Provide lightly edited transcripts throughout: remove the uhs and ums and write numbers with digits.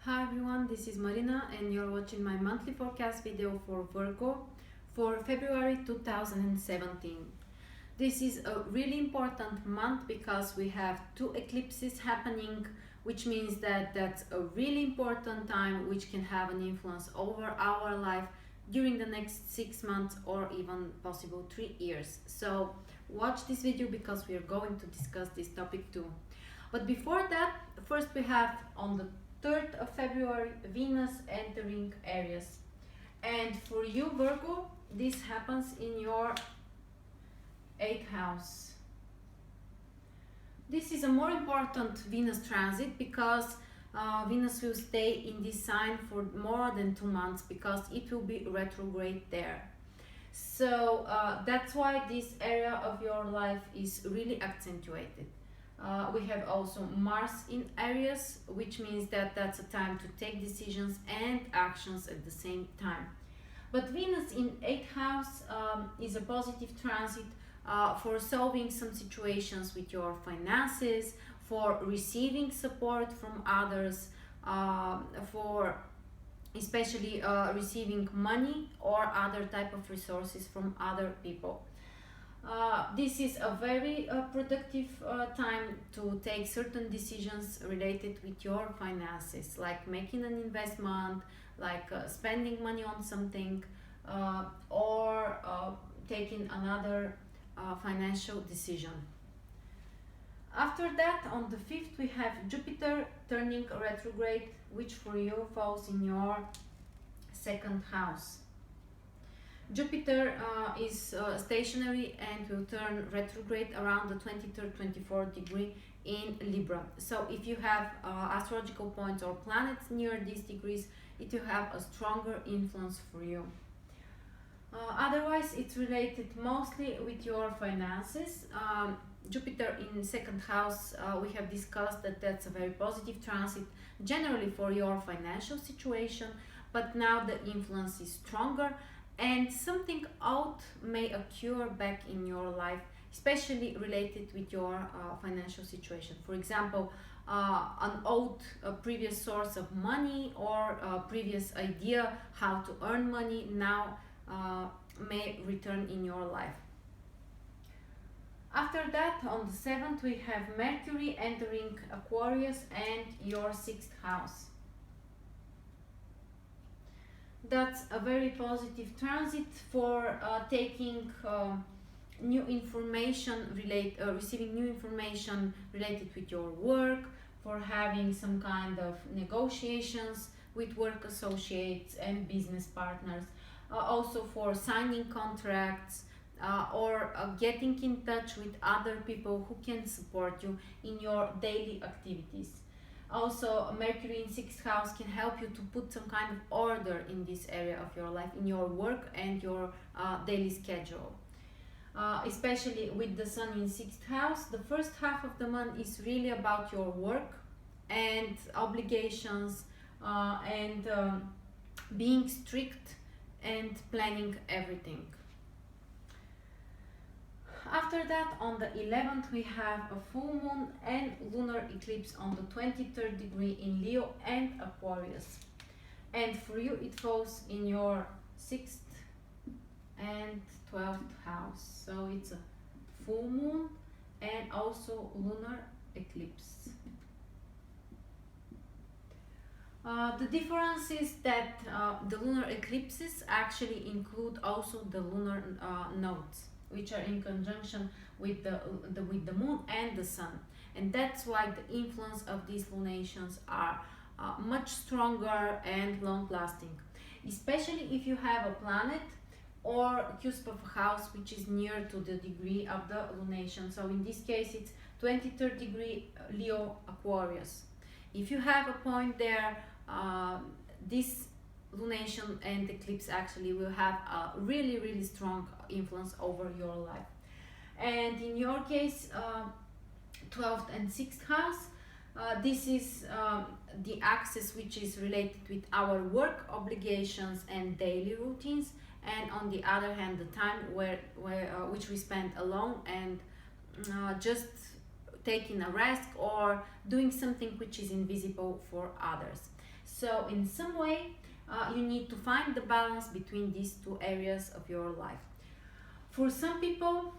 Hi everyone, this is Marina and you're watching my monthly forecast video for Virgo for February 2017. This is a really important month because we have two eclipses happening, which means that that's a really important time which can have an influence over our life during the next 6 months or even possible 3 years. So watch this video because we are going to discuss this topic too. But before that, first we have on the 3rd of February Venus entering Aries. And for you Virgo, this happens in your 8th house. This is a more important Venus transit because Venus will stay in this sign for more than 2 months because it will be retrograde there. So that's why this area of your life is really accentuated. We have also Mars in Aries, which means that that's a time to take decisions and actions at the same time. But Venus in 8th house is a positive transit for solving some situations with your finances, for receiving support from others, for especially receiving money or other type of resources from other people. This is a very productive time to take certain decisions related with your finances, like making an investment, like spending money on something, or taking another financial decision. After that, on the 5th, we have Jupiter turning retrograde, which for you falls in your 2nd house. Jupiter is stationary and will turn retrograde around the 23rd, 24th degree in Libra. So if you have astrological points or planets near these degrees, it will have a stronger influence for you. Otherwise, it's related mostly with your finances. Jupiter in 2nd house, we have discussed that that's a very positive transit generally for your financial situation, but now the influence is stronger and something odd may occur back in your life, especially related with your financial situation. For example, an old previous source of money or a previous idea how to earn money now may return in your life. After that, on the 7th, we have Mercury entering Aquarius and your 6th house. That's a very positive transit for taking new information receiving new information related with your work, for having some kind of negotiations with work associates and business partners, also for signing contracts or getting in touch with other people who can support you in your daily activities. Also, Mercury in 6th house can help you to put some kind of order in this area of your life, in your work and your daily schedule. Especially with the Sun in 6th house, the first half of the month is really about your work and obligations and being strict and planning everything. After that, on the 11th, we have a full moon and lunar eclipse on the 23rd degree in Leo and Aquarius. And for you, it falls in your 6th and 12th house. So it's a full moon and also lunar eclipse. The difference is that the lunar eclipses actually include also the lunar nodes, which are in conjunction with the moon and the sun, and that's why the influence of these lunations are much stronger and long-lasting, especially if you have a planet or cusp of a house which is near to the degree of the lunation. So in this case it's 23rd degree Leo Aquarius. If you have a point there, this lunation and eclipse actually will have a really strong influence over your life. And in your case, 12th and 6th house, this is the axis which is related with our work obligations and daily routines, and on the other hand the time which we spend alone and just taking a risk or doing something which is invisible for others. So in some way, you need to find the balance between these two areas of your life. For some people,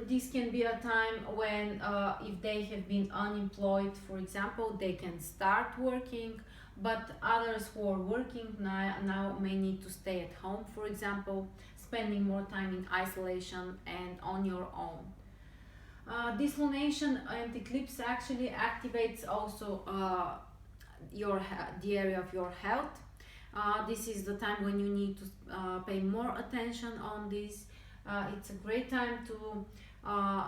this can be a time when if they have been unemployed, for example, they can start working, but others who are working now may need to stay at home, for example, spending more time in isolation and on your own. This lunation and eclipse actually activates also the area of your health. This is the time when you need to pay more attention on this. It's a great time to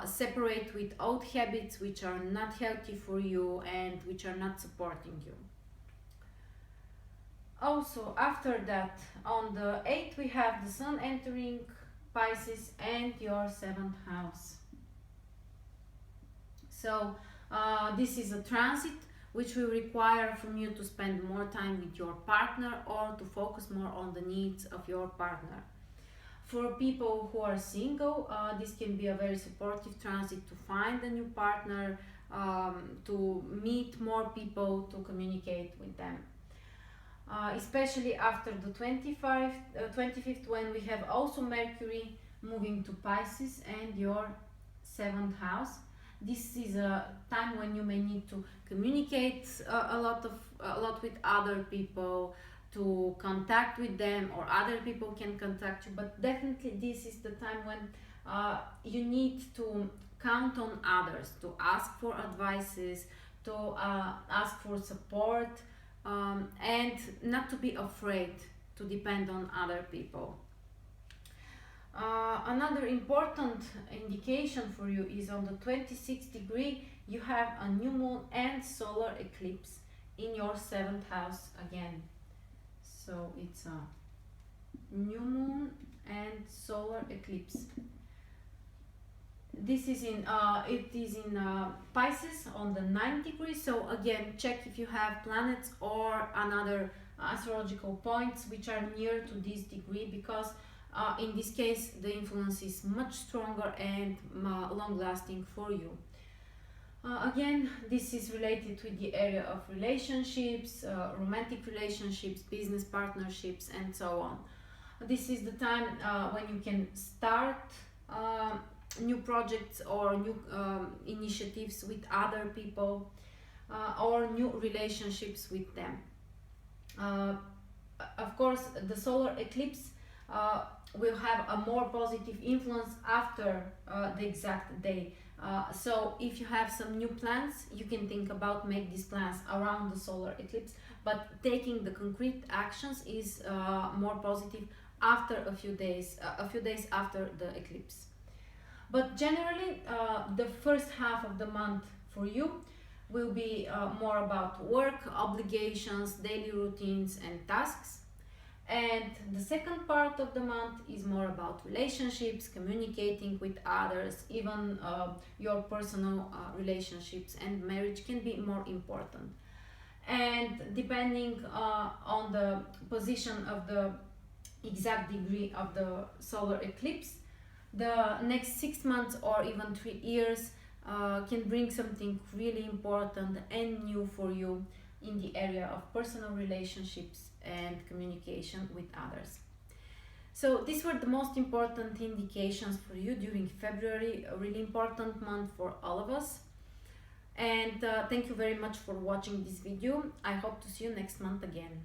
separate with old habits which are not healthy for you and which are not supporting you. Also, after that, on the 8th, we have the Sun entering Pisces and your 7th house. So this is a transit which will require from you to spend more time with your partner or to focus more on the needs of your partner. For people who are single, this can be a very supportive transit to find a new partner, to meet more people, to communicate with them. Especially after the 25th, when we have also Mercury moving to Pisces and your 7th house. This is a time when you may need to communicate a lot with other people, to contact with them, or other people can contact you, but definitely this is the time when you need to count on others, to ask for advices, to ask for support, and not to be afraid to depend on other people. Another important indication for you is on the 26th degree, you have a new moon and solar eclipse in your 7th house again. So it's a new moon and solar eclipse. This is in Pisces on the 9th degree. So again, check if you have planets or another astrological points which are near to this degree, because in this case the influence is much stronger and long-lasting for you. Again, this is related with the area of relationships, romantic relationships, business partnerships, and so on. This is the time when you can start new projects or new initiatives with other people, or new relationships with them. Of course, the solar eclipse will have a more positive influence after the exact day. So if you have some new plans, you can think about make these plans around the solar eclipse, but taking the concrete actions is more positive after a few days after the eclipse. But generally, the first half of the month for you will be more about work, obligations, daily routines, and tasks. And the second part of the month is more about relationships, communicating with others, even your personal relationships, and marriage can be more important. And depending on the position of the exact degree of the solar eclipse, the next 6 months or even 3 years can bring something really important and new for you in the area of personal relationships and communication with others. So these were the most important indications for you during February, a really important month for all of us. And thank you very much for watching this video. I hope to see you next month again.